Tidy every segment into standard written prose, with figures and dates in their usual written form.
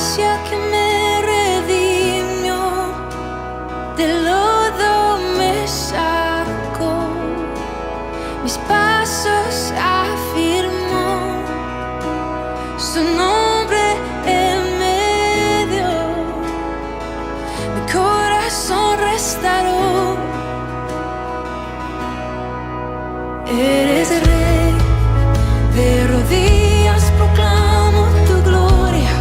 gracia que me redimió, del lodo me sacó, mis pasos afirmó, su nombre él me dio, mi corazón restauró. Eres rey, de rodillas proclamo tu gloria.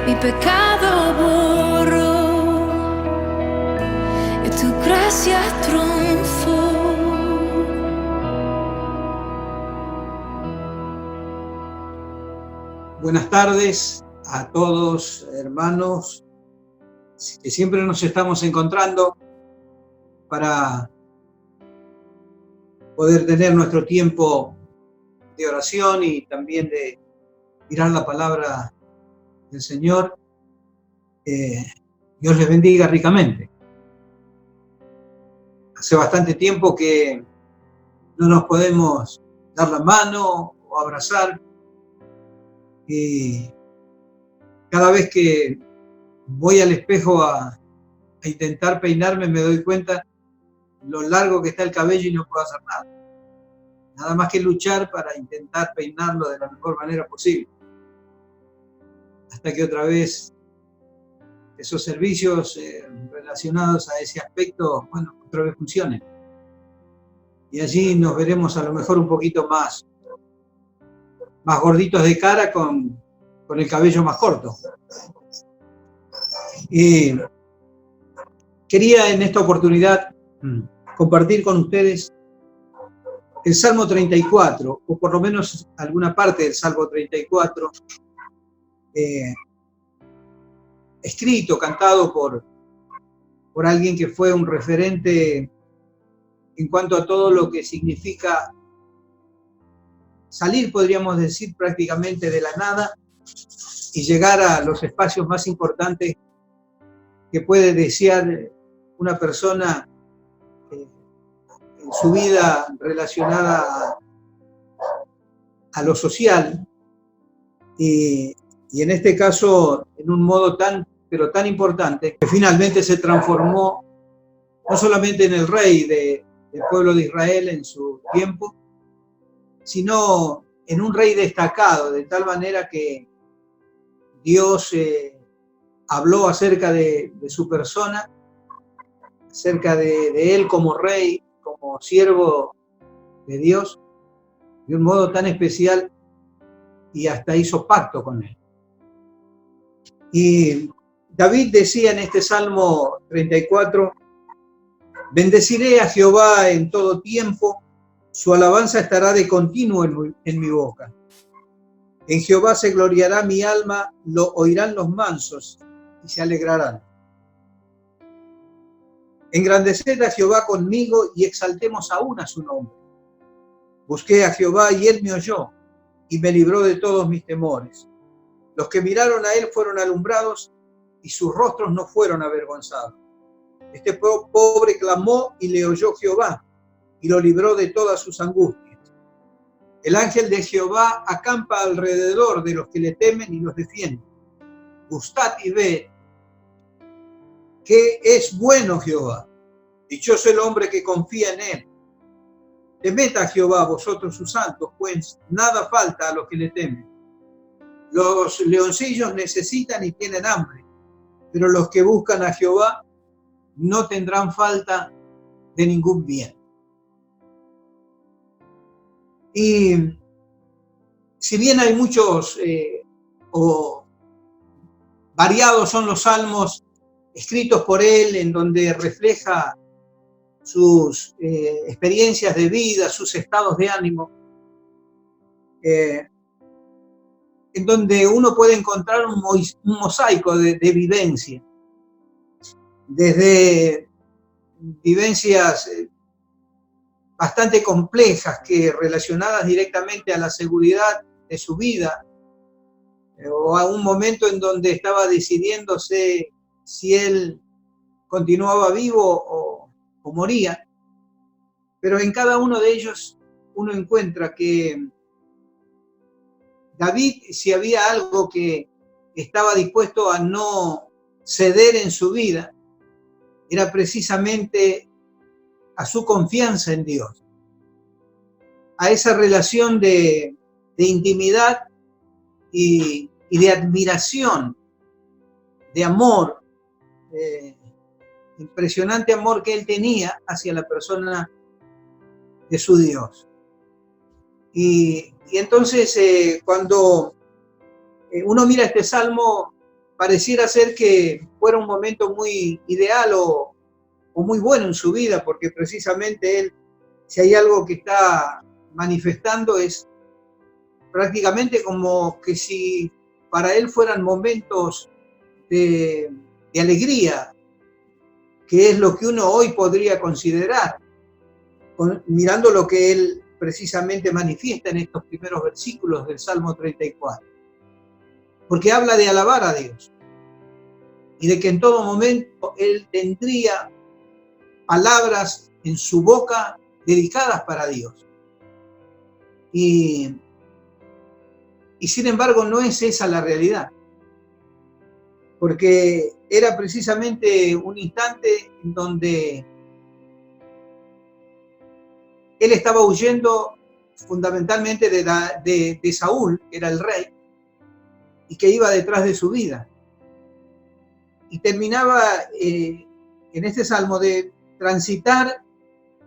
mi pecado borró y tu gracia triunfó. Buenas tardes a todos, hermanos, que siempre nos estamos encontrando para poder tener nuestro tiempo de oración y también de mirar la palabra del Señor. Dios les bendiga ricamente. Hace bastante tiempo que no nos podemos dar la mano o abrazar, y cada vez que voy al espejo a intentar peinarme me doy cuenta lo largo que está el cabello y no puedo hacer nada. Nada más que luchar para intentar peinarlo de la mejor manera posible. Hasta que otra vez esos servicios relacionados a ese aspecto, bueno, otra vez funcionen. Y allí nos veremos a lo mejor un poquito más gorditos de cara con el cabello más corto. Y quería en esta oportunidad compartir con ustedes el Salmo 34, o por lo menos alguna parte del Salmo 34, escrito, cantado por alguien que fue un referente en cuanto a todo lo que significa salir, podríamos decir, prácticamente de la nada y llegar a los espacios más importantes que puede desear una persona en su vida relacionada a lo social, y en este caso en un modo tan importante, que finalmente se transformó no solamente en el rey del pueblo de Israel en su tiempo, sino en un rey destacado, de tal manera que Dios habló acerca de su persona, acerca de él como rey, como siervo de Dios, de un modo tan especial, y hasta hizo pacto con él. Y David decía en este Salmo 34, bendeciré a Jehová en todo tiempo, su alabanza estará de continuo en mi boca. En Jehová se gloriará mi alma, lo oirán los mansos y se alegrarán. Engrandeced a Jehová conmigo y exaltemos aún a su nombre. Busqué a Jehová y él me oyó y me libró de todos mis temores. Los que miraron a él fueron alumbrados y sus rostros no fueron avergonzados. Este pobre clamó y le oyó Jehová y lo libró de todas sus angustias. El ángel de Jehová acampa alrededor de los que le temen y los defiende. Gustad y ved que es bueno Jehová. Dichoso el hombre que confía en él. Temed a Jehová vosotros sus santos, pues nada falta a los que le temen. Los leoncillos necesitan y tienen hambre, pero los que buscan a Jehová no tendrán falta de ningún bien. Y si bien hay muchos o variados son los salmos escritos por él, en donde refleja sus experiencias de vida, sus estados de ánimo, en donde uno puede encontrar un mosaico de vivencia, desde vivencias bastante complejas que relacionadas directamente a la seguridad de su vida, o a un momento en donde estaba decidiéndose si él continuaba vivo o moría. Pero en cada uno de ellos uno encuentra que David, si había algo que estaba dispuesto a no ceder en su vida, era precisamente a su confianza en Dios, a esa relación de intimidad y de admiración, de amor, impresionante amor que él tenía hacia la persona de su Dios. Y entonces cuando uno mira este salmo, pareciera ser que fuera un momento muy ideal o muy bueno en su vida, porque precisamente él, si hay algo que está manifestando, es prácticamente como que si para él fueran momentos de alegría, que es lo que uno hoy podría considerar, mirando lo que él precisamente manifiesta en estos primeros versículos del Salmo 34. Porque habla de alabar a Dios y de que en todo momento él tendría palabras en su boca dedicadas para Dios. Y sin embargo no es esa la realidad, porque era precisamente un instante en donde él estaba huyendo fundamentalmente de Saúl, que era el rey, y que iba detrás de su vida. Y terminaba en este salmo de transitar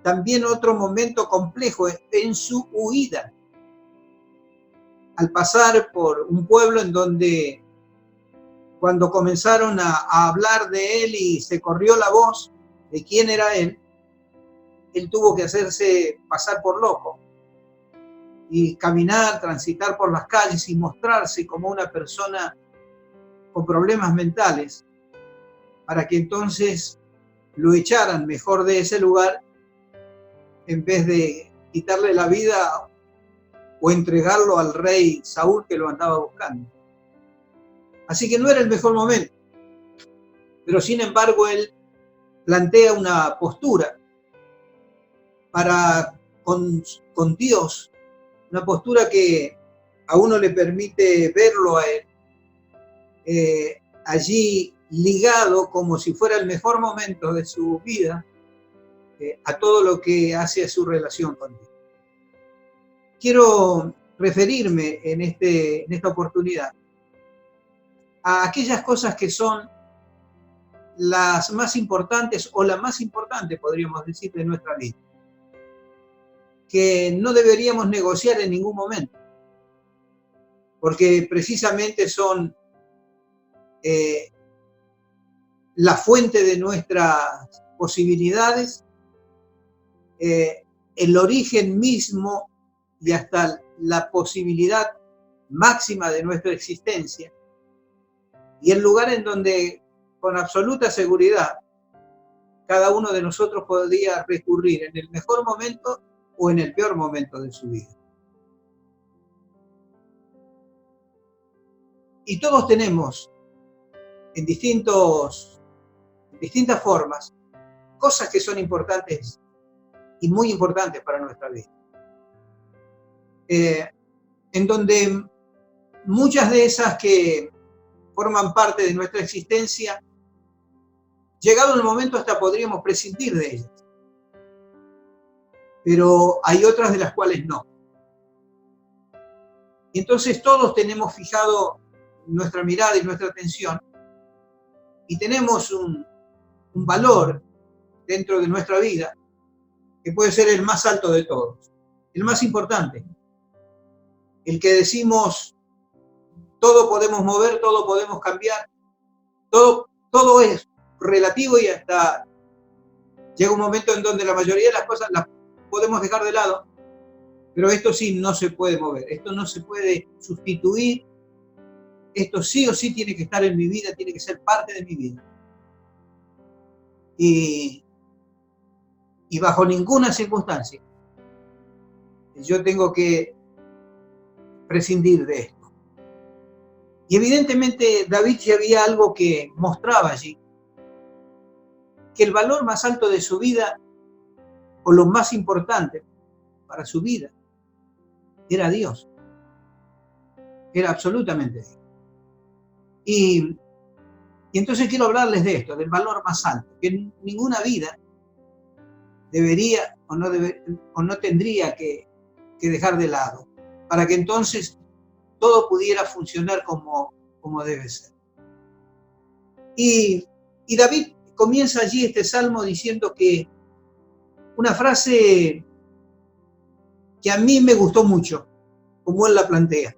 también otro momento complejo en su huida, al pasar por un pueblo en donde cuando comenzaron a hablar de él y se corrió la voz de quién era él tuvo que hacerse pasar por loco y caminar, transitar por las calles y mostrarse como una persona con problemas mentales, para que entonces lo echaran mejor de ese lugar en vez de quitarle la vida o entregarlo al rey Saúl que lo andaba buscando. Así que no era el mejor momento, pero sin embargo él plantea una postura para con Dios, una postura que a uno le permite verlo a él allí ligado como si fuera el mejor momento de su vida a todo lo que hace a su relación con Dios. Quiero referirme en esta oportunidad a aquellas cosas que son las más importantes o la más importante, podríamos decir, de nuestra vida, que no deberíamos negociar en ningún momento, porque precisamente son la fuente de nuestras posibilidades, el origen mismo y hasta la posibilidad máxima de nuestra existencia, y el lugar en donde con absoluta seguridad cada uno de nosotros podría recurrir en el mejor momento o en el peor momento de su vida. Y todos tenemos en distintas formas cosas que son importantes y muy importantes para nuestra vida. En donde muchas de esas que forman parte de nuestra existencia, llegado el momento hasta podríamos prescindir de ellas. Pero hay otras de las cuales no. Y entonces todos tenemos fijado nuestra mirada y nuestra atención y tenemos un valor dentro de nuestra vida que puede ser el más alto de todos, el más importante, el que decimos todo podemos mover, todo podemos cambiar, todo es relativo y hasta llega un momento en donde la mayoría de las cosas las podemos dejar de lado, pero esto sí no se puede mover, esto no se puede sustituir, esto sí o sí tiene que estar en mi vida, tiene que ser parte de mi vida. Y bajo ninguna circunstancia yo tengo que prescindir de esto. Y evidentemente David ya había algo que mostraba allí, que el valor más alto de su vida, o lo más importante para su vida, era Dios. Era absolutamente Dios. Y entonces quiero hablarles de esto, del valor más alto, que ninguna vida debería o no tendría que dejar de lado, para que entonces todo pudiera funcionar como debe ser. Y David comienza allí este salmo diciendo que una frase que a mí me gustó mucho, como él la plantea.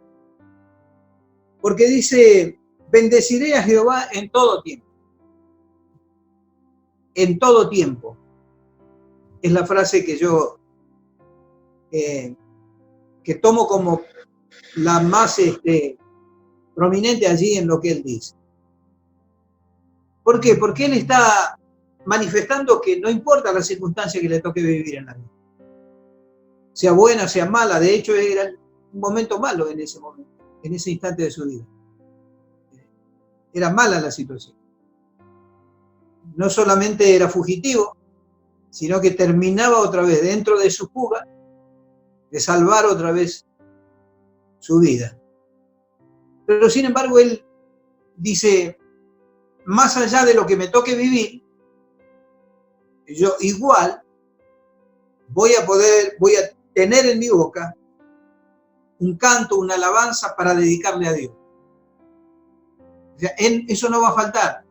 Porque dice, Bendeciré a Jehová en todo tiempo. En todo tiempo. Es la frase que yo que tomo como la más prominente allí en lo que él dice. ¿Por qué? Porque él está manifestando que no importa la circunstancia que le toque vivir en la vida. Sea buena, sea mala. De hecho, era un momento malo en ese momento, en ese instante de su vida. Era mala la situación. No solamente era fugitivo, sino que terminaba otra vez dentro de su fuga de salvar otra vez su vida. Pero sin embargo, él dice, más allá de lo que me toque vivir, yo igual voy a tener en mi boca un canto, una alabanza para dedicarle a Dios. O sea, eso no va a faltar.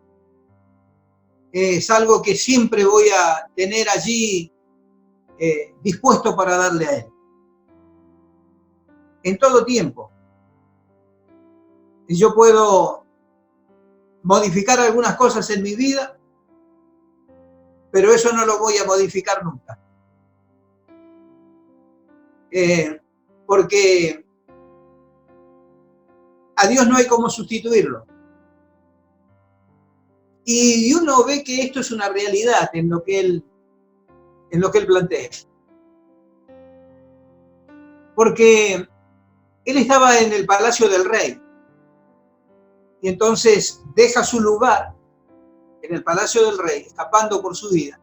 Es algo que siempre voy a tener allí dispuesto para darle a Él. En todo tiempo. Y yo puedo modificar algunas cosas en mi vida, pero eso no lo voy a modificar nunca. Porque a Dios no hay cómo sustituirlo. Y uno ve que esto es una realidad en lo que él plantea. Porque él estaba en el palacio del rey. Y entonces deja su lugar en el palacio del rey, escapando por su vida.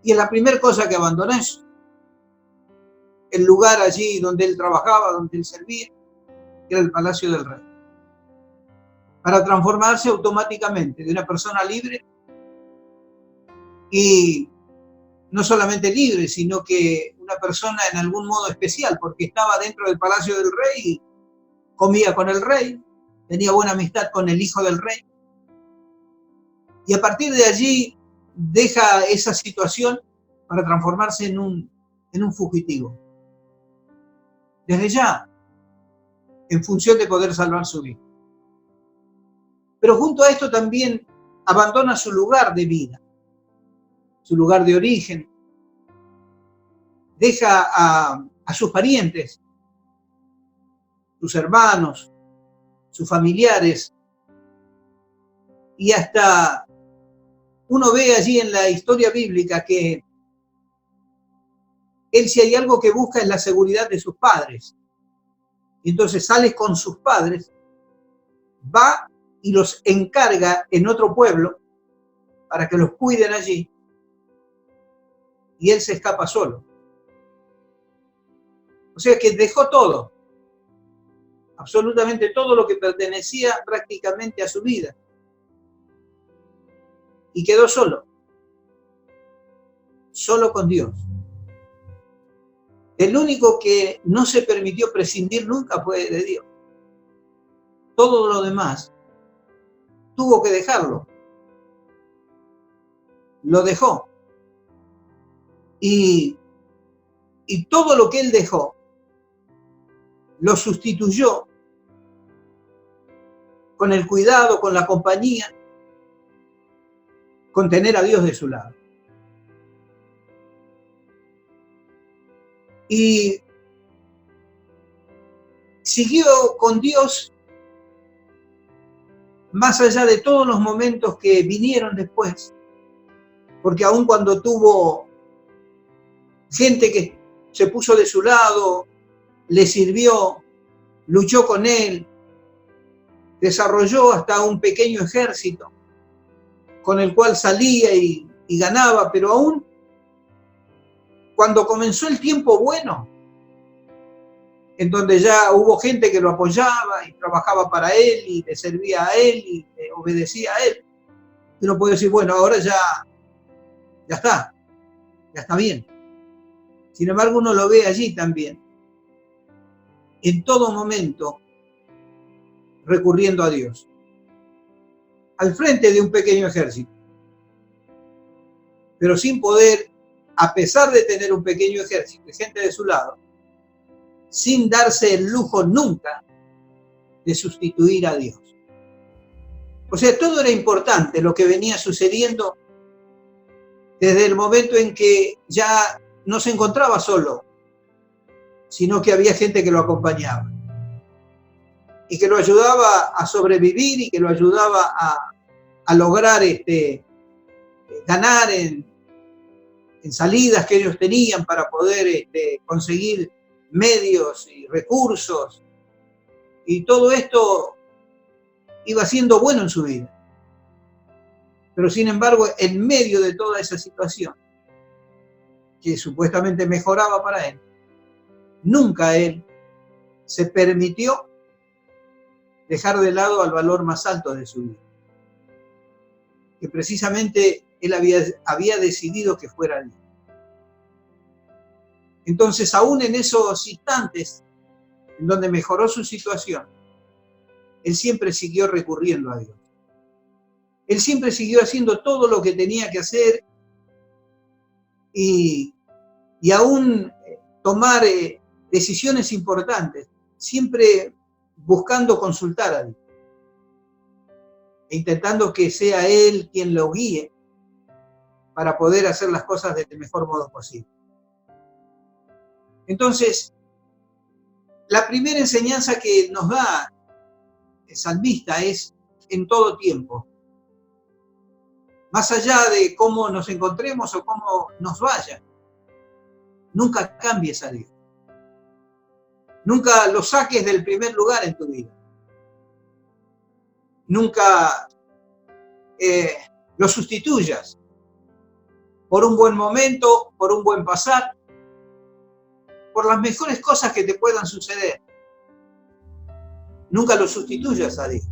Y es la primera cosa que abandona eso. El lugar allí donde él trabajaba, donde él servía, era el palacio del rey. Para transformarse automáticamente de una persona libre, y no solamente libre, sino que una persona en algún modo especial, porque estaba dentro del palacio del rey y comía con el rey, tenía buena amistad con el hijo del rey. Y a partir de allí deja esa situación para transformarse en un fugitivo. Desde ya, en función de poder salvar su vida. Pero junto a esto también abandona su lugar de vida, su lugar de origen. Deja a sus parientes, sus hermanos, sus familiares. Y hasta uno ve allí en la historia bíblica que él, si hay algo que busca, es la seguridad de sus padres. Y entonces sale con sus padres, va y los encarga en otro pueblo para que los cuiden allí, y él se escapa solo. O sea que dejó todo, absolutamente todo lo que pertenecía prácticamente a su vida, y quedó solo con Dios. El único que no se permitió prescindir nunca fue de Dios. Todo lo demás tuvo que dejarlo. Lo dejó. Y todo lo que él dejó, lo sustituyó con el cuidado, con la compañía, con tener a Dios de su lado. Y siguió con Dios más allá de todos los momentos que vinieron después, porque aun cuando tuvo gente que se puso de su lado, le sirvió, luchó con él, desarrolló hasta un pequeño ejército con el cual salía y ganaba, pero aún cuando comenzó el tiempo bueno, en donde ya hubo gente que lo apoyaba y trabajaba para él y le servía a él y le obedecía a él, uno puede decir, bueno, ahora ya está bien. Sin embargo, uno lo ve allí también, en todo momento, recurriendo a Dios, al frente de un pequeño ejército, pero sin poder, a pesar de tener un pequeño ejército de gente de su lado, sin darse el lujo nunca de sustituir a Dios. O sea, todo era importante lo que venía sucediendo desde el momento en que ya no se encontraba solo, sino que había gente que lo acompañaba y que lo ayudaba a sobrevivir y que lo ayudaba a lograr ganar en salidas que ellos tenían para poder conseguir medios y recursos. Y todo esto iba siendo bueno en su vida. Pero sin embargo, en medio de toda esa situación, que supuestamente mejoraba para él, nunca él se permitió dejar de lado al valor más alto de su vida, que precisamente él había decidido que fuera Dios. Entonces, aún en esos instantes en donde mejoró su situación, él siempre siguió recurriendo a Dios. Él siempre siguió haciendo todo lo que tenía que hacer y aún tomar decisiones importantes, siempre buscando consultar a Dios e intentando que sea Él quien lo guíe para poder hacer las cosas del mejor modo posible. Entonces, la primera enseñanza que nos da el salmista es en todo tiempo. Más allá de cómo nos encontremos o cómo nos vaya, nunca cambies a Dios. Nunca lo saques del primer lugar en tu vida. Nunca lo sustituyas por un buen momento, por un buen pasar, por las mejores cosas que te puedan suceder. Nunca lo sustituyas a Dios.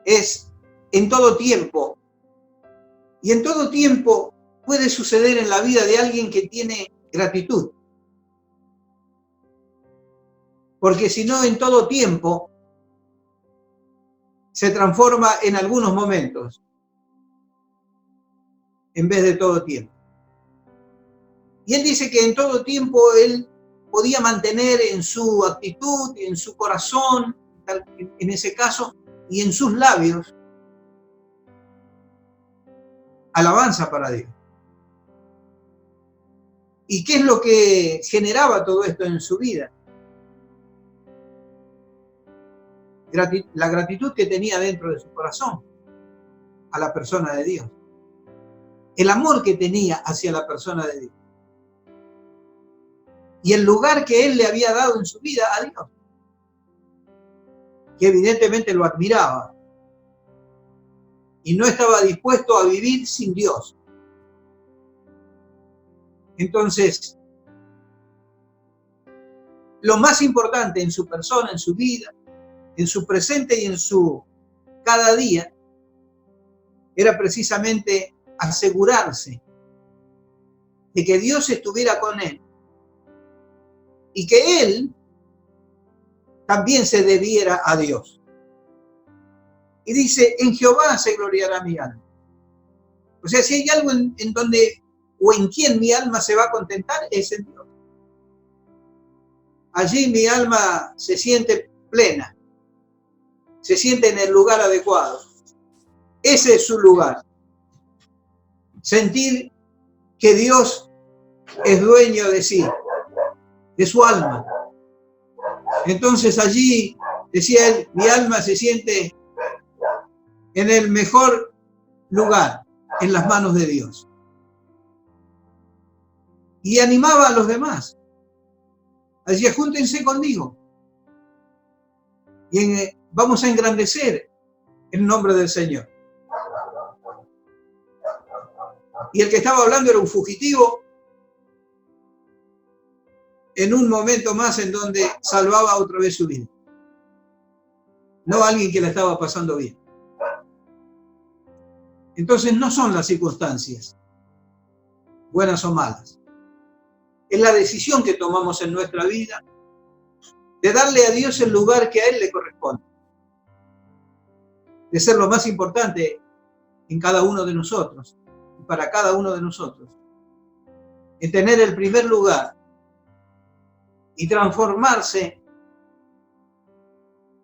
Es en todo tiempo. Y en todo tiempo puede suceder en la vida de alguien que tiene gratitud. Porque si no, en todo tiempo se transforma en algunos momentos, en vez de todo tiempo. Y él dice que en todo tiempo él podía mantener en su actitud, en su corazón, en ese caso, y en sus labios, alabanza para Dios. ¿Y qué es lo que generaba todo esto en su vida? La gratitud que tenía dentro de su corazón a la persona de Dios. El amor que tenía hacia la persona de Dios. Y el lugar que Él le había dado en su vida a Dios. Que evidentemente lo admiraba. Y no estaba dispuesto a vivir sin Dios. Entonces, lo más importante en su persona, en su vida, en su presente y en su cada día, era precisamente asegurarse de que Dios estuviera con él y que él también se debiera a Dios. Y dice, en Jehová se gloriará mi alma. O sea, si hay algo en donde o en quien mi alma se va a contentar, es en Dios. Allí mi alma se siente plena, se siente en el lugar adecuado. Ese es su lugar. Sentir que Dios es dueño de sí, de su alma. Entonces allí, decía él, mi alma se siente en el mejor lugar, en las manos de Dios. Y animaba a los demás. Decía, júntense conmigo. Y vamos a engrandecer el nombre del Señor. Y el que estaba hablando era un fugitivo en un momento más en donde salvaba otra vez su vida. No alguien que la estaba pasando bien. Entonces no son las circunstancias, buenas o malas. Es la decisión que tomamos en nuestra vida de darle a Dios el lugar que a Él le corresponde. De ser lo más importante en cada uno de nosotros, para cada uno de nosotros. En tener el primer lugar y transformarse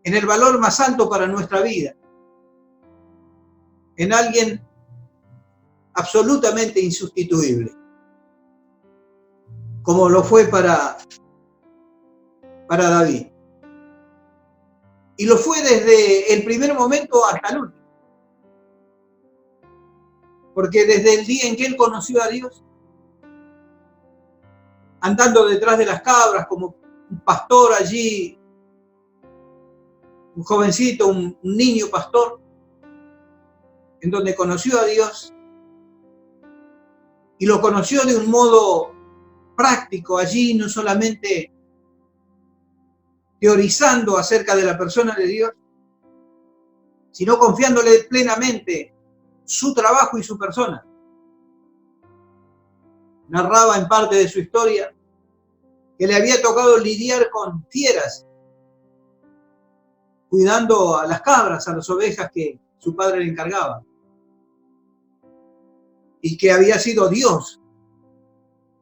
en el valor más alto para nuestra vida, en alguien absolutamente insustituible, como lo fue para David. Y lo fue desde el primer momento hasta el último. Porque desde el día en que él conoció a Dios, andando detrás de las cabras como un pastor allí, un jovencito, un niño pastor, en donde conoció a Dios, y lo conoció de un modo práctico allí, no solamente teorizando acerca de la persona de Dios, sino confiándole plenamente su trabajo y su persona. Narraba en parte de su historia que le había tocado lidiar con fieras, cuidando a las cabras, a las ovejas que su padre le encargaba. Y que había sido Dios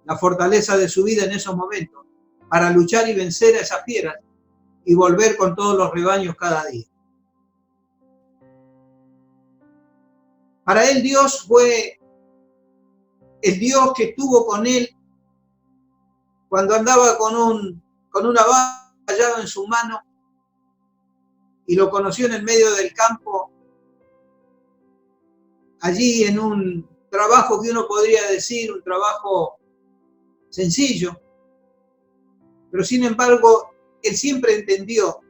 la fortaleza de su vida en esos momentos, para luchar y vencer a esas fieras y volver con todos los rebaños cada día. Para él Dios fue el Dios que estuvo con él cuando andaba con una vallada en su mano y lo conoció en el medio del campo, allí en un trabajo que uno podría decir, un trabajo sencillo, pero sin embargo, él siempre entendió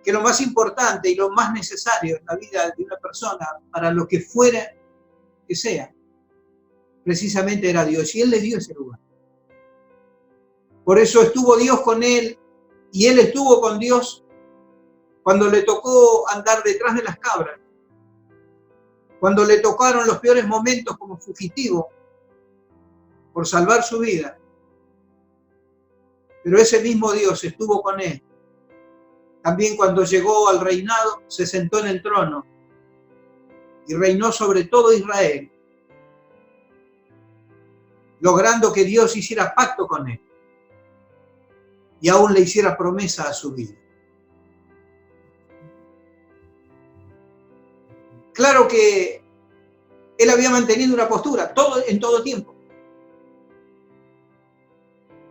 que lo más importante y lo más necesario en la vida de una persona, para lo que fuera que sea, precisamente era Dios, y él le dio ese lugar. Por eso estuvo Dios con él, y él estuvo con Dios cuando le tocó andar detrás de las cabras, cuando le tocaron los peores momentos como fugitivo por salvar su vida. Pero ese mismo Dios estuvo con él. También cuando llegó al reinado, se sentó en el trono y reinó sobre todo Israel, logrando que Dios hiciera pacto con él y aún le hiciera promesa a su vida. Claro que él había mantenido una postura en todo tiempo.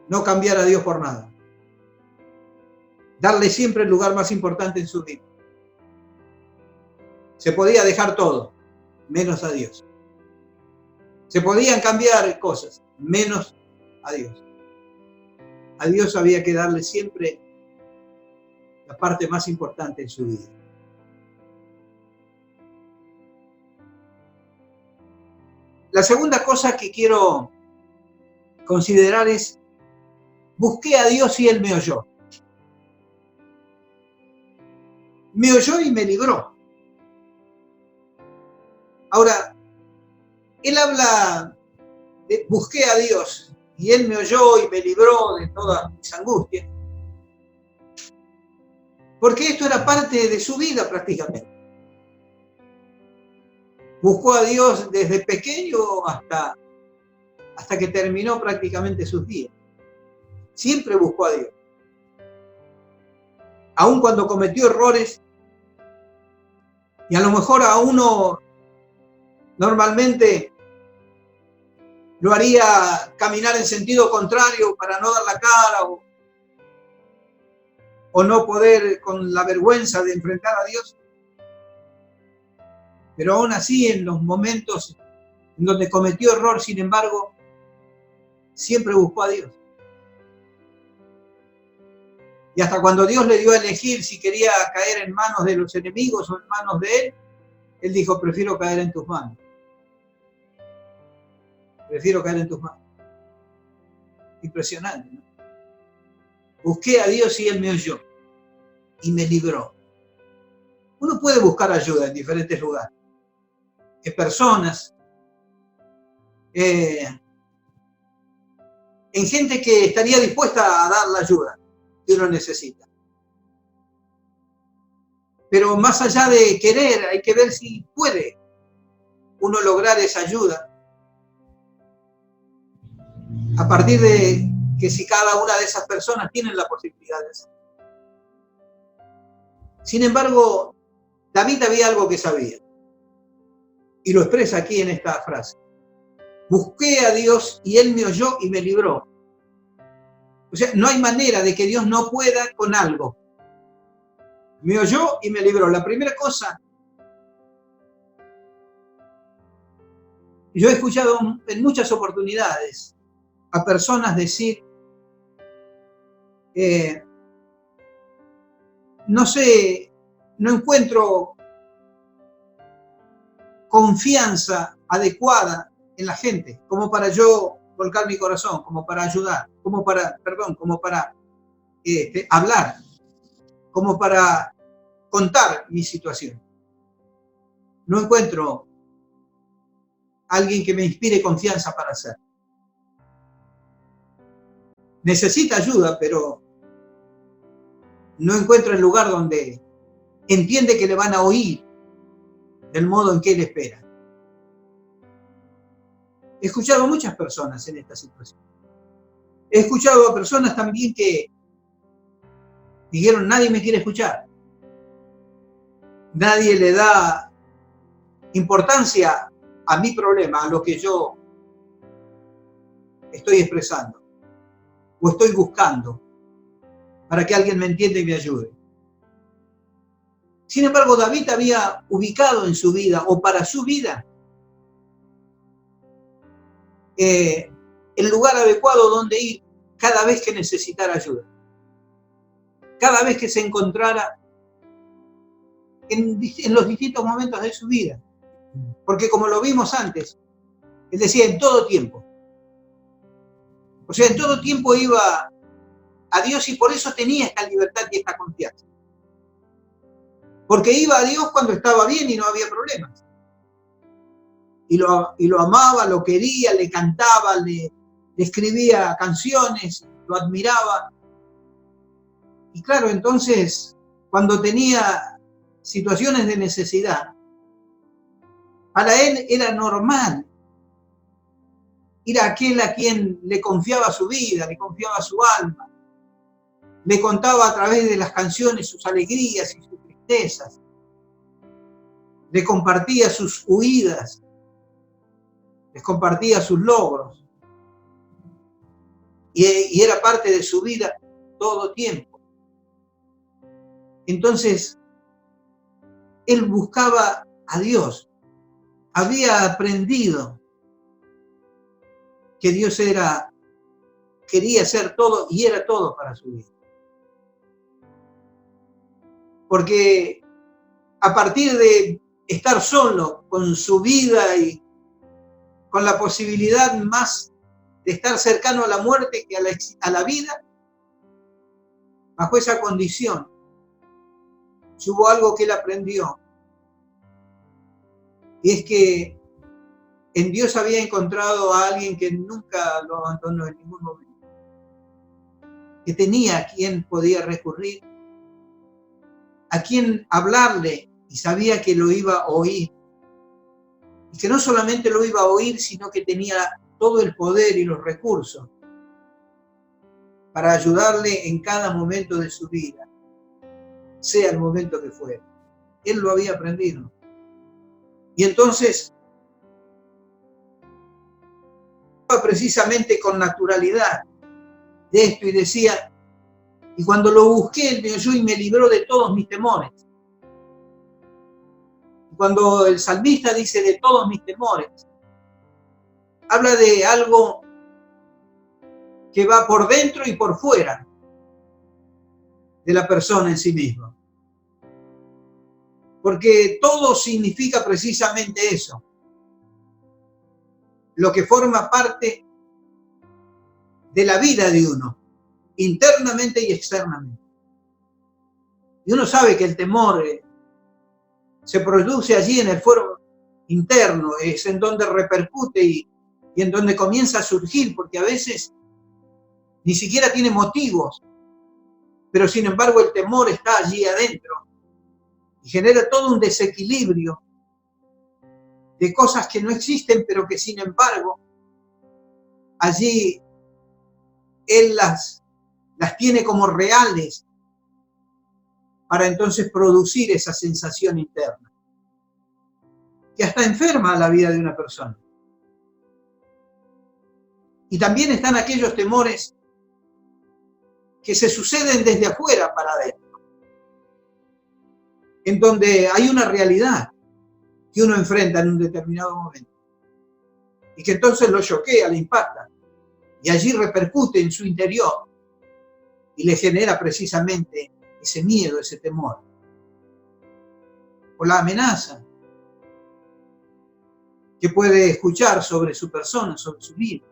No cambiar a Dios por nada. Darle siempre el lugar más importante en su vida. Se podía dejar todo, menos a Dios. Se podían cambiar cosas, menos a Dios. A Dios había que darle siempre la parte más importante en su vida. La segunda cosa que quiero considerar es: busqué a Dios y Él me oyó. Me oyó y me libró. Ahora, él habla de busqué a Dios y Él me oyó y me libró de todas mis angustias, porque esto era parte de su vida prácticamente. Buscó a Dios desde pequeño hasta que terminó prácticamente sus días. Siempre buscó a Dios. Aun cuando cometió errores, y a lo mejor a uno normalmente lo haría caminar en sentido contrario para no dar la cara o no poder con la vergüenza de enfrentar a Dios. Pero aún así, en los momentos en donde cometió error, sin embargo, siempre buscó a Dios. Y hasta cuando Dios le dio a elegir si quería caer en manos de los enemigos o en manos de él, él dijo: prefiero caer en tus manos. Prefiero caer en tus manos. Impresionante, ¿no? Busqué a Dios y Él me oyó y me libró. Uno puede buscar ayuda en diferentes lugares, en personas, en gente que estaría dispuesta a dar la ayuda que uno necesita. Pero más allá de querer, hay que ver si puede uno lograr esa ayuda a partir de que si cada una de esas personas tienen la posibilidad de hacerlo. Sin embargo, David había algo que sabía, y lo expresa aquí en esta frase. Busqué a Dios y Él me oyó y me libró. O sea, no hay manera de que Dios no pueda con algo. Me oyó y me libró. La primera cosa, yo he escuchado en muchas oportunidades a personas decir, no sé, no encuentro confianza adecuada en la gente, como para yo volcar mi corazón, como para ayudar, como para hablar, como para contar mi situación. No encuentro alguien que me inspire confianza para hacerlo. Necesita ayuda, pero no encuentro el lugar donde entiende que le van a oír del modo en que él espera. He escuchado a muchas personas en esta situación. He escuchado a personas también que dijeron, nadie me quiere escuchar. Nadie le da importancia a mi problema, a lo que yo estoy expresando o estoy buscando para que alguien me entienda y me ayude. Sin embargo, David había ubicado en su vida o para su vida el lugar adecuado donde ir cada vez que necesitara ayuda. Cada vez que se encontrara en los distintos momentos de su vida. Porque como lo vimos antes, él decía en todo tiempo. O sea, en todo tiempo iba a Dios y por eso tenía esta libertad y esta confianza. Porque iba a Dios cuando estaba bien y no había problemas. Y lo amaba, lo quería, le cantaba, le escribía canciones, lo admiraba. Y claro, entonces, cuando tenía situaciones de necesidad, para él era normal ir a aquel a quien le confiaba su vida, le confiaba su alma, le contaba a través de las canciones sus alegrías y sus tristezas, le compartía sus huidas, les compartía sus logros, y era parte de su vida todo tiempo. Entonces, él buscaba a Dios, había aprendido que Dios quería ser todo y era todo para su vida. Porque a partir de estar solo con su vida y con la posibilidad más de estar cercano a la muerte que a la vida, bajo esa condición, hubo algo que él aprendió. Y es que en Dios había encontrado a alguien que nunca lo abandonó en ningún momento. Que tenía a quien podía recurrir, a quien hablarle y sabía que lo iba a oír. Y que no solamente lo iba a oír, sino que tenía todo el poder y los recursos para ayudarle en cada momento de su vida, sea el momento que fuera. Él lo había aprendido. Y entonces, precisamente con naturalidad de esto y decía, y cuando lo busqué, él me oyó y me libró de todos mis temores. Y cuando el salmista dice de todos mis temores, habla de algo que va por dentro y por fuera de la persona en sí misma. Porque todo significa precisamente eso. Lo que forma parte de la vida de uno, internamente y externamente. Y uno sabe que el temor se produce allí en el fuero interno, es en donde repercute y en donde comienza a surgir, porque a veces ni siquiera tiene motivos, pero sin embargo el temor está allí adentro y genera todo un desequilibrio de cosas que no existen, pero que sin embargo allí Él las tiene como reales para entonces producir esa sensación interna que hasta enferma la vida de una persona. Y también están aquellos temores que se suceden desde afuera para adentro, en donde hay una realidad que uno enfrenta en un determinado momento y que entonces lo choquea, le impacta y allí repercute en su interior y le genera precisamente ese miedo, ese temor, o la amenaza que puede escuchar sobre su persona, sobre su vida,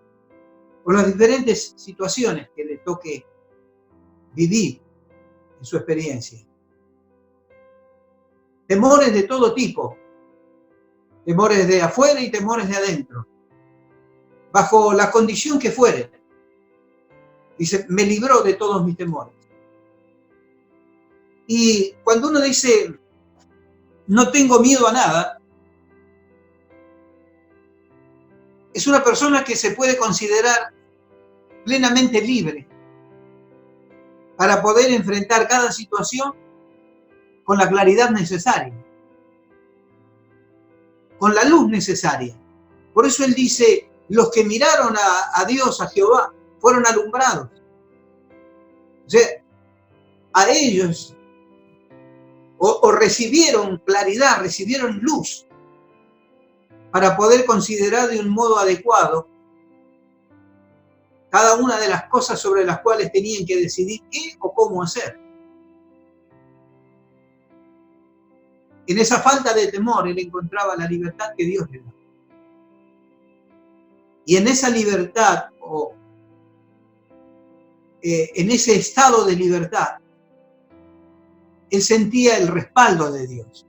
o las diferentes situaciones que le toque vivir en su experiencia. Temores de todo tipo, temores de afuera y temores de adentro, bajo la condición que fuere. Dice, me libró de todos mis temores. Y cuando uno dice, no tengo miedo a nada, es una persona que se puede considerar plenamente libre para poder enfrentar cada situación con la claridad necesaria, con la luz necesaria. Por eso él dice, los que miraron a Dios, a Jehová, fueron alumbrados. O sea, a ellos o recibieron claridad, recibieron luz para poder considerar de un modo adecuado cada una de las cosas sobre las cuales tenían que decidir qué o cómo hacer. En esa falta de temor él encontraba la libertad que Dios le da. Y en esa libertad, en ese estado de libertad, él sentía el respaldo de Dios.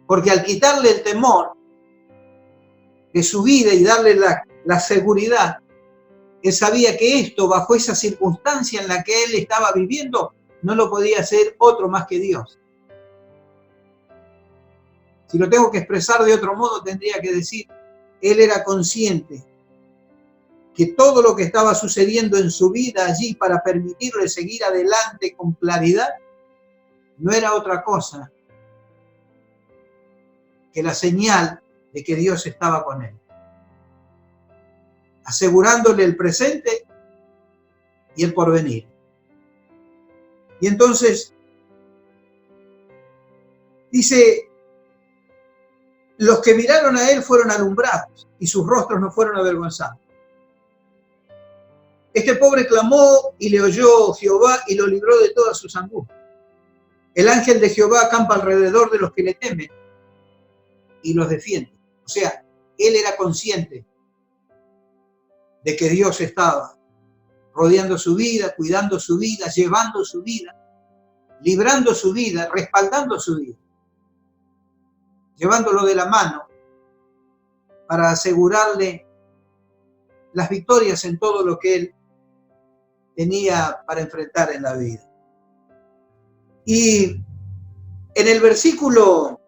Porque al quitarle el temor de su vida y darle la seguridad, él sabía que esto, bajo esa circunstancia en la que él estaba viviendo, no lo podía hacer otro más que Dios. Si lo tengo que expresar de otro modo, tendría que decir, él era consciente que todo lo que estaba sucediendo en su vida allí para permitirle seguir adelante con claridad, no era otra cosa que la señal de que Dios estaba con él, asegurándole el presente y el porvenir. Y entonces dice, los que miraron a él fueron alumbrados y sus rostros no fueron avergonzados. Este pobre clamó y le oyó Jehová y lo libró de todas sus angustias. El ángel de Jehová acampa alrededor de los que le temen y los defiende. O sea, él era consciente de que Dios estaba rodeando su vida, cuidando su vida, llevando su vida, librando su vida, respaldando su vida, llevándolo de la mano para asegurarle las victorias en todo lo que él tenía para enfrentar en la vida. Y en el versículo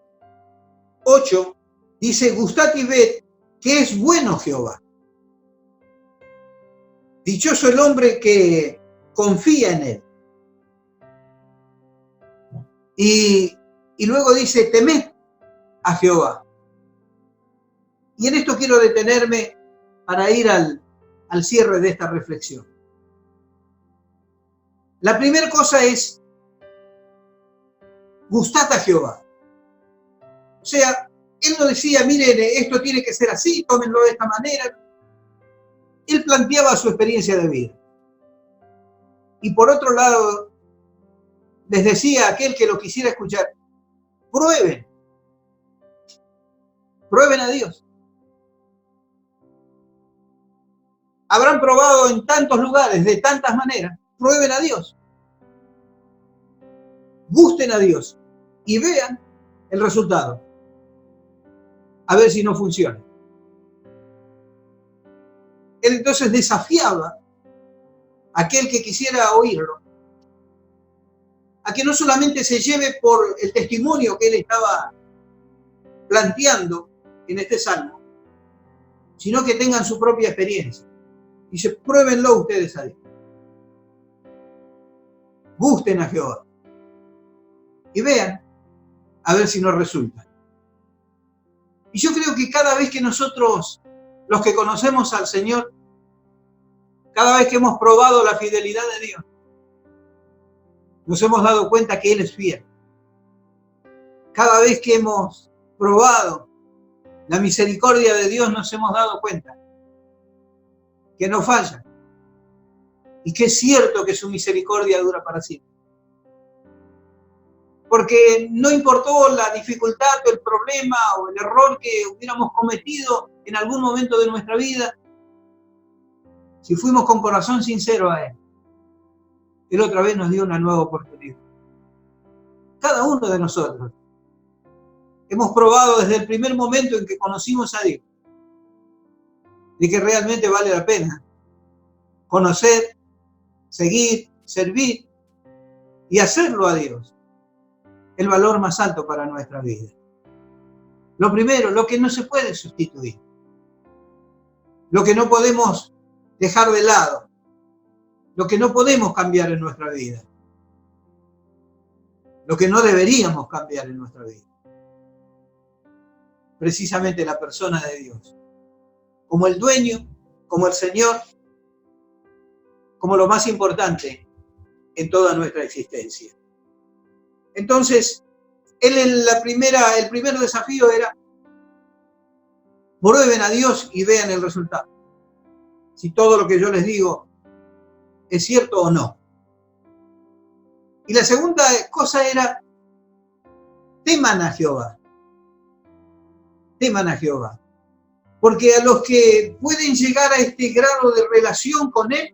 8 dice, gustad y ved que es bueno Jehová. Dichoso el hombre que confía en él. Y luego dice, temed a Jehová. Y en esto quiero detenerme para ir al cierre de esta reflexión. La primera cosa es, gustad a Jehová. O sea, él no decía, miren, esto tiene que ser así, tómenlo de esta manera. Él planteaba su experiencia de vida. Y por otro lado, les decía a aquel que lo quisiera escuchar, prueben a Dios. Habrán probado en tantos lugares, de tantas maneras, prueben a Dios. Gusten a Dios y vean el resultado. A ver si no funciona. Él entonces desafiaba a aquel que quisiera oírlo, a que no solamente se lleve por el testimonio que él estaba planteando en este salmo, sino que tengan su propia experiencia. Dice, pruébenlo ustedes a Dios. Gusten a Jehová. Y vean, a ver si nos resulta. Y yo creo que cada vez que nosotros, los que conocemos al Señor, cada vez que hemos probado la fidelidad de Dios, nos hemos dado cuenta que Él es fiel. Cada vez que hemos probado la misericordia de Dios, nos hemos dado cuenta que no falla. Y que es cierto que su misericordia dura para siempre. Porque no importó la dificultad o el problema o el error que hubiéramos cometido en algún momento de nuestra vida, si fuimos con corazón sincero a Él, Él otra vez nos dio una nueva oportunidad. Cada uno de nosotros hemos probado desde el primer momento en que conocimos a Dios, de que realmente vale la pena conocer, seguir, servir y hacerlo a Dios el valor más alto para nuestra vida. Lo primero, lo que no se puede sustituir, lo que no podemos dejar de lado, lo que no podemos cambiar en nuestra vida, lo que no deberíamos cambiar en nuestra vida. Precisamente la persona de Dios, como el dueño, como el Señor, como lo más importante en toda nuestra existencia. Entonces, el primer desafío era, prueben a Dios y vean el resultado. Si todo lo que yo les digo es cierto o no. Y la segunda cosa era, teman a Jehová. Teman a Jehová. Porque a los que pueden llegar a este grado de relación con Él,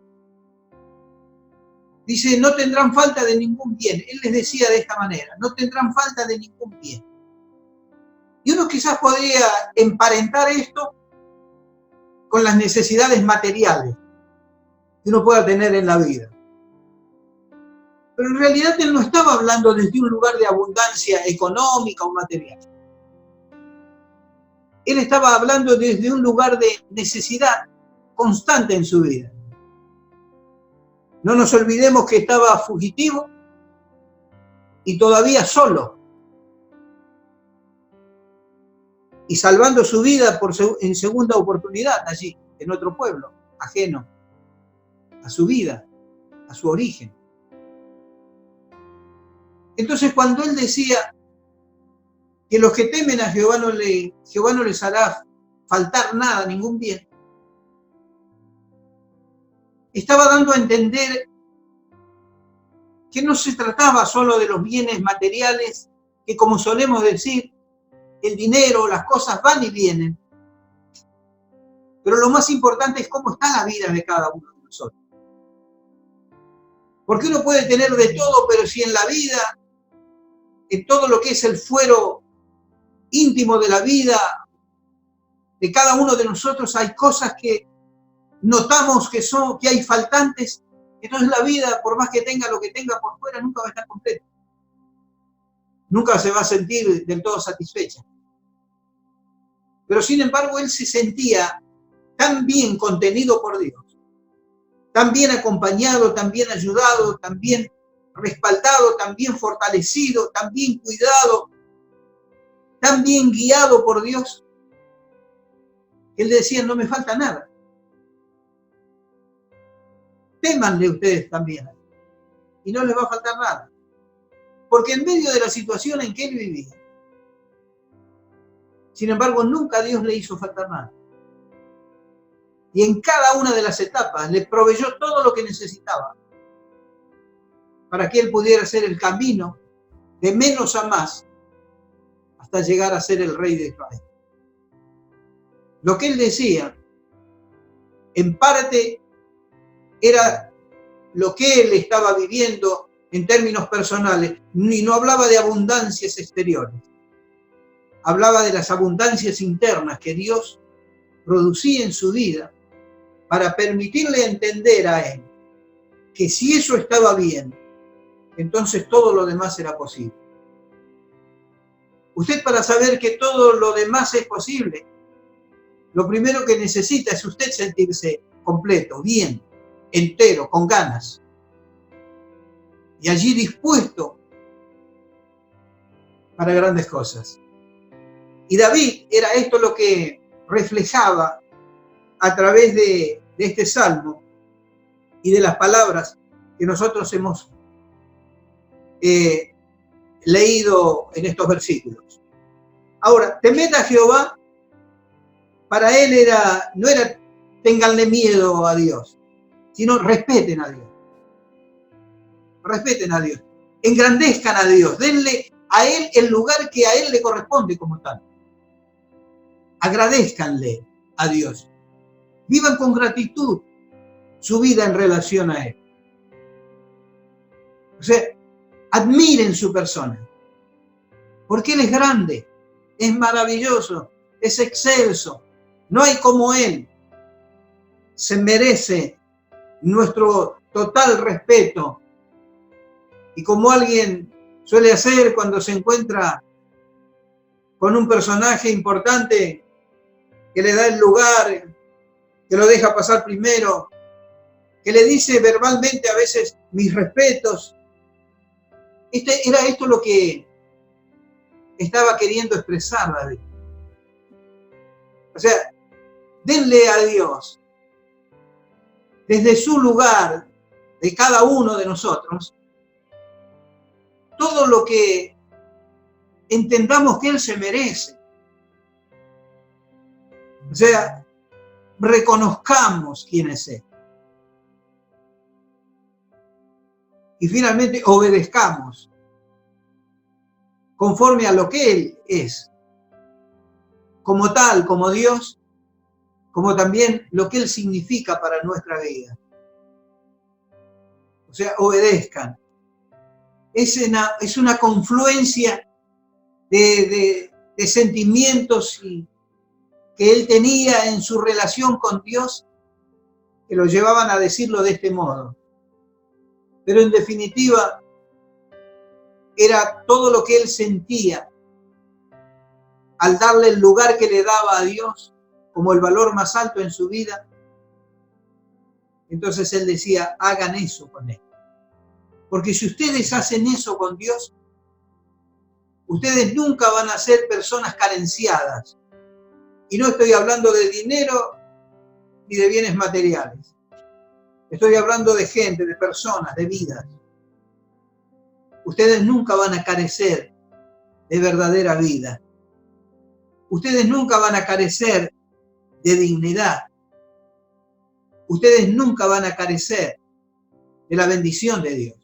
dice, no tendrán falta de ningún bien. Él les decía de esta manera, no tendrán falta de ningún bien. Y uno quizás podría emparentar esto con las necesidades materiales que uno pueda tener en la vida. Pero en realidad Él no estaba hablando desde un lugar de abundancia económica o material. Él estaba hablando desde un lugar de necesidad constante en su vida. No nos olvidemos que estaba fugitivo y todavía solo. Y salvando su vida en segunda oportunidad allí, en otro pueblo, ajeno a su vida, a su origen. Entonces cuando Él decía que los que temen a Jehová Jehová no les hará faltar nada, ningún bien, estaba dando a entender que no se trataba solo de los bienes materiales, que como solemos decir, el dinero, las cosas van y vienen. Pero lo más importante es cómo está la vida de cada uno de nosotros. Porque uno puede tener de todo, pero si en la vida, en todo lo que es el fuero íntimo de la vida de cada uno de nosotros, hay cosas que notamos que hay faltantes, entonces la vida, por más que tenga lo que tenga por fuera, nunca va a estar completa. Nunca se va a sentir del todo satisfecha. Pero sin embargo, Él se sentía tan bien contenido por Dios, tan bien acompañado, tan bien ayudado, tan bien respaldado, tan bien fortalecido, tan bien cuidado, tan bien guiado por Dios, que Él decía, no me falta nada. Témanle ustedes también, y no les va a faltar nada. Porque en medio de la situación en que Él vivía, sin embargo, nunca Dios le hizo faltar nada. Y en cada una de las etapas le proveyó todo lo que necesitaba para que Él pudiera hacer el camino de menos a más hasta llegar a ser el rey de Israel. Lo que Él decía, en parte, era lo que Él estaba viviendo en términos personales, y no hablaba de abundancias exteriores. Hablaba de las abundancias internas que Dios producía en su vida para permitirle entender a Él que si eso estaba bien, entonces todo lo demás era posible. Usted, para saber que todo lo demás es posible, lo primero que necesita es usted sentirse completo, bien, entero, con ganas. Y allí dispuesto para grandes cosas. Y David era esto lo que reflejaba a través de este salmo y de las palabras que nosotros hemos leído en estos versículos. Ahora, temed a Jehová, para él no era ténganle miedo a Dios, sino respeten a Dios. Respeten a Dios, engrandezcan a Dios, denle a él el lugar que a él le corresponde como tal. Agradézcanle a Dios. Vivan con gratitud su vida en relación a él. O sea, admiren su persona, porque él es grande, es maravilloso, es excelso, no hay como él. Se merece nuestro total respeto. Y como alguien suele hacer cuando se encuentra con un personaje importante, que le da el lugar, que lo deja pasar primero, que le dice verbalmente a veces mis respetos. Era esto lo que estaba queriendo expresar David. O sea, denle a Dios, desde su lugar, de cada uno de nosotros, todo lo que entendamos que Él se merece. O sea, reconozcamos quién es Él. Y finalmente obedezcamos conforme a lo que Él es, como tal, como Dios, como también lo que Él significa para nuestra vida. O sea, obedezcan. Es una confluencia de sentimientos que él tenía en su relación con Dios, que lo llevaban a decirlo de este modo. Pero en definitiva, era todo lo que él sentía al darle el lugar que le daba a Dios como el valor más alto en su vida. Entonces él decía, hagan eso con él. Porque si ustedes hacen eso con Dios, ustedes nunca van a ser personas carenciadas. Y no estoy hablando de dinero ni de bienes materiales. Estoy hablando de gente, de personas, de vidas. Ustedes nunca van a carecer de verdadera vida. Ustedes nunca van a carecer de dignidad. Ustedes nunca van a carecer de la bendición de Dios.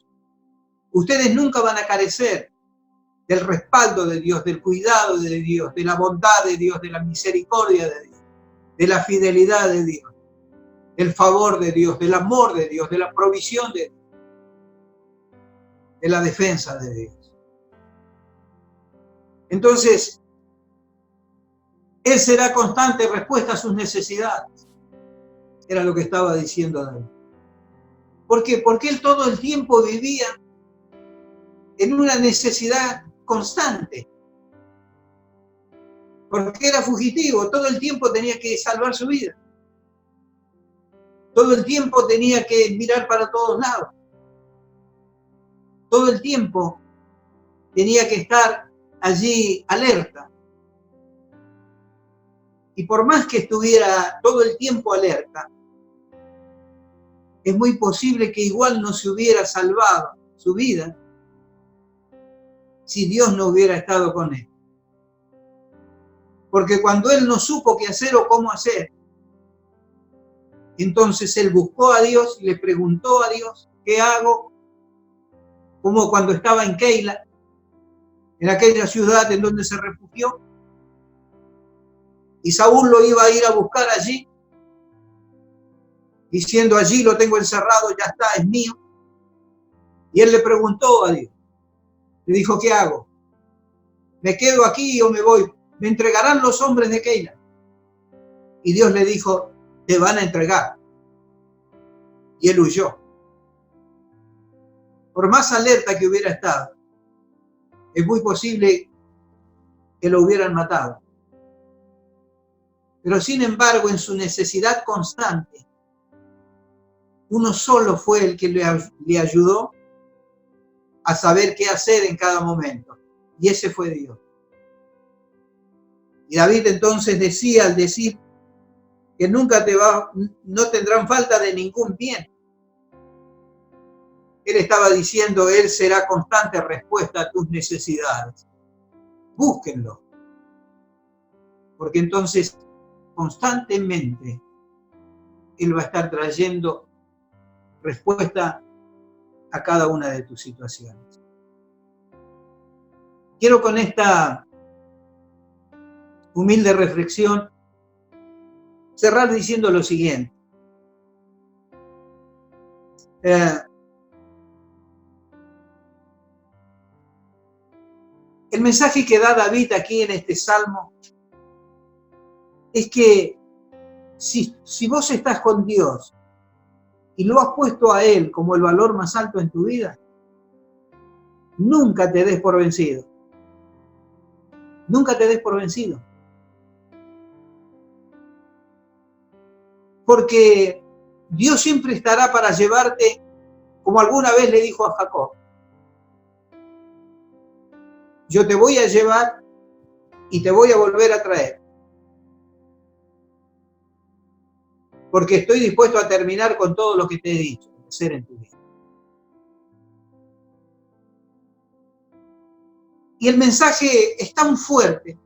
Ustedes nunca van a carecer del respaldo de Dios, del cuidado de Dios, de la bondad de Dios, de la misericordia de Dios, de la fidelidad de Dios, del favor de Dios, del amor de Dios, de la provisión de Dios, de la defensa de Dios. Entonces, Él será constante en respuesta a sus necesidades. Era lo que estaba diciendo David. ¿Por qué? Porque él todo el tiempo vivía en una necesidad constante. Porque era fugitivo, todo el tiempo tenía que salvar su vida. Todo el tiempo tenía que mirar para todos lados. Todo el tiempo tenía que estar allí alerta. Y por más que estuviera todo el tiempo alerta, es muy posible que igual no se hubiera salvado su vida si Dios no hubiera estado con él. Porque cuando él no supo qué hacer o cómo hacer, entonces él buscó a Dios y le preguntó a Dios, ¿qué hago? Como cuando estaba en Keila, en aquella ciudad en donde se refugió, y Saúl lo iba a ir a buscar allí, diciendo allí lo tengo encerrado, ya está, es mío. Y él le preguntó a Dios, le dijo, ¿qué hago? ¿Me quedo aquí o me voy? ¿Me entregarán los hombres de Keila? Y Dios le dijo, te van a entregar. Y él huyó. Por más alerta que hubiera estado, es muy posible que lo hubieran matado. Pero sin embargo, en su necesidad constante, uno solo fue el que le ayudó a saber qué hacer en cada momento. Y ese fue Dios. Y David entonces decía, al decir que nunca no tendrán falta de ningún bien, él estaba diciendo, Él será constante respuesta a tus necesidades. Búsquenlo. Porque entonces constantemente Él va a estar trayendo respuesta a cada una de tus situaciones. Quiero con esta humilde reflexión cerrar diciendo lo siguiente. El mensaje que da David aquí en este salmo es que si vos estás con Dios y lo has puesto a Él como el valor más alto en tu vida, nunca te des por vencido. Nunca te des por vencido. Porque Dios siempre estará para llevarte, como alguna vez le dijo a Jacob. Yo te voy a llevar y te voy a volver a traer. Porque estoy dispuesto a terminar con todo lo que te he dicho de hacer en tu vida. Y el mensaje es tan fuerte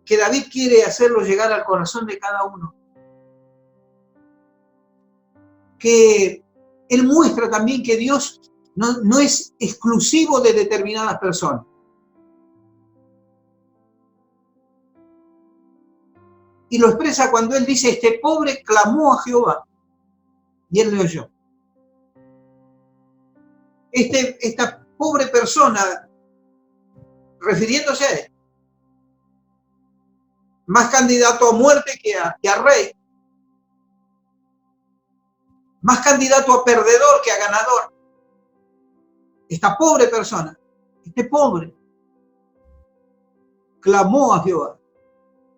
que David quiere hacerlo llegar al corazón de cada uno. Que él muestra también que Dios no es exclusivo de determinadas personas. Y lo expresa cuando él dice, este pobre clamó a Jehová y él le oyó. Esta pobre persona, refiriéndose a él, más candidato a muerte que a rey, más candidato a perdedor que a ganador. Esta pobre persona, este pobre, clamó a Jehová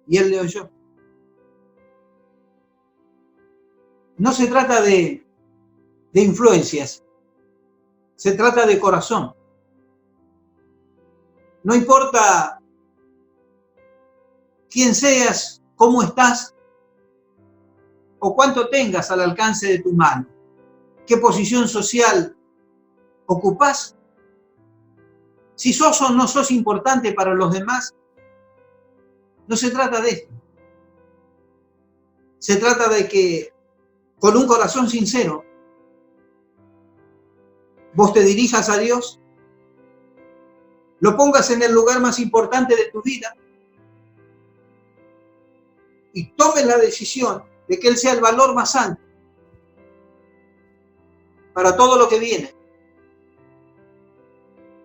y él le oyó. No se trata de influencias, se trata de corazón. No importa quién seas, cómo estás o cuánto tengas al alcance de tu mano, qué posición social ocupás, si sos o no sos importante para los demás, no se trata de esto. Se trata de que con un corazón sincero vos te dirijas a Dios, lo pongas en el lugar más importante de tu vida y tomes la decisión de que Él sea el valor más alto para todo lo que viene.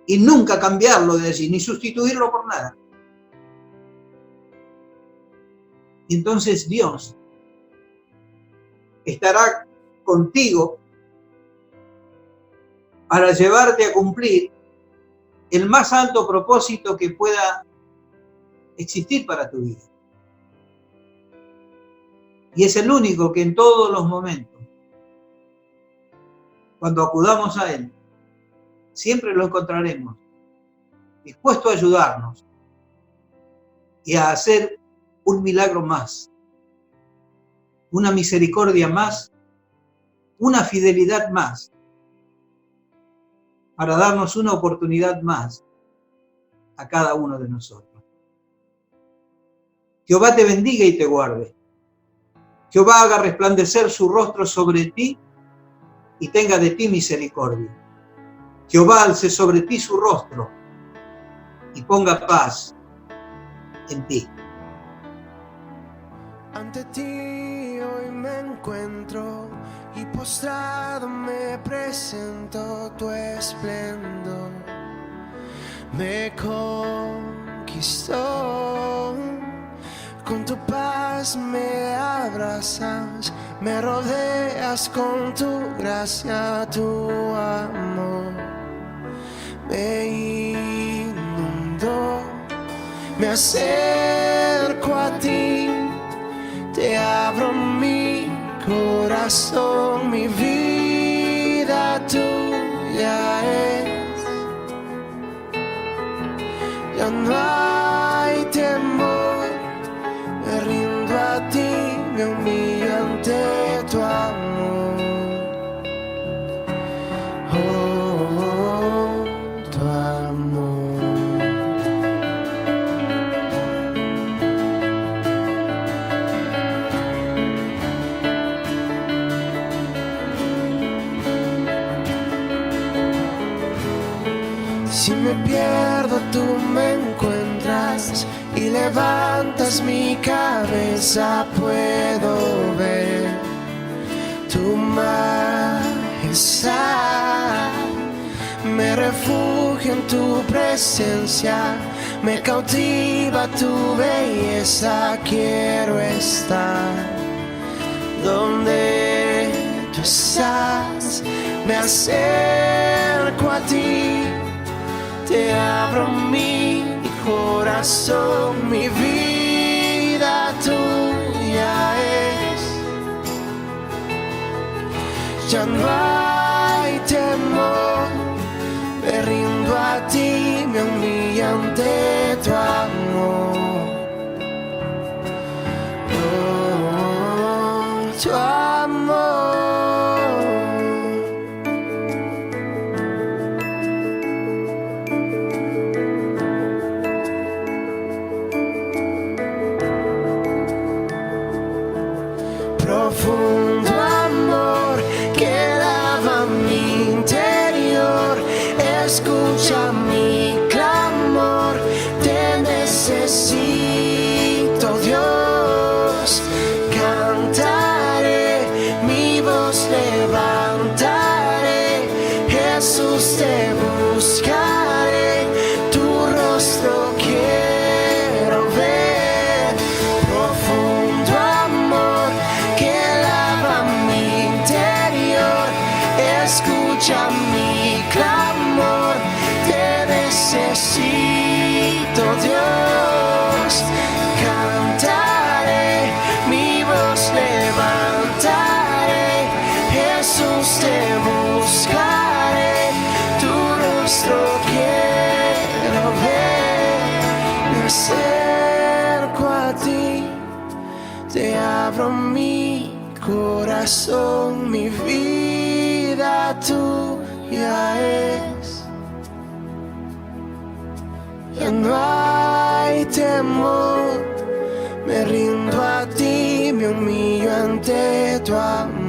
Y nunca cambiarlo de allí, ni sustituirlo por nada. Y entonces Dios estará contigo para llevarte a cumplir el más alto propósito que pueda existir para tu vida. Y es el único que en todos los momentos, cuando acudamos a Él, siempre lo encontraremos dispuesto a ayudarnos y a hacer un milagro más, una misericordia más, una fidelidad más, para darnos una oportunidad más a cada uno de nosotros. Jehová te bendiga y te guarde. Jehová haga resplandecer su rostro sobre ti y tenga de ti misericordia. Jehová alce sobre ti su rostro y ponga paz en ti. Ante ti hoy me encuentro y postrado me presento, tu esplendor me conquistó. Con tu paz me abrazas, me rodeas con tu gracia, tu amor me inundó. Me acerco a ti, te abro mi corazón, mi vida tuya es. Ya no hay temor, me rindo a ti, me humillo ante tu amor. Oh, tu amor. Si me pierdo, tú me encuentras y levantas mi cabeza. Puedo ver tu majestad. Me refugio en tu presencia, me cautiva tu belleza. Quiero estar donde tú estás. Me acerco a ti, te abro mi corazón, mi vida tuya es. Ya no hay temor, me rindo a ti, me humillo ante tu amor. Oh, tu amor. Profundo amor que lava mi interior, escucha mi clamor, te necesito, Dios. Cantaré, mi voz levantaré, Jesús te buscaré, tu rostro quiero ver. Profundo amor que lava mi interior, escucha mi clamor, te necesito, Dios. Cantaré, mi voz levantaré, Jesús te buscaré, tu rostro quiero ver. Me acerco a ti, te abro mi corazón, mi vida tuya es. Ya no hay temor, me rindo a ti, me humillo ante tu amor.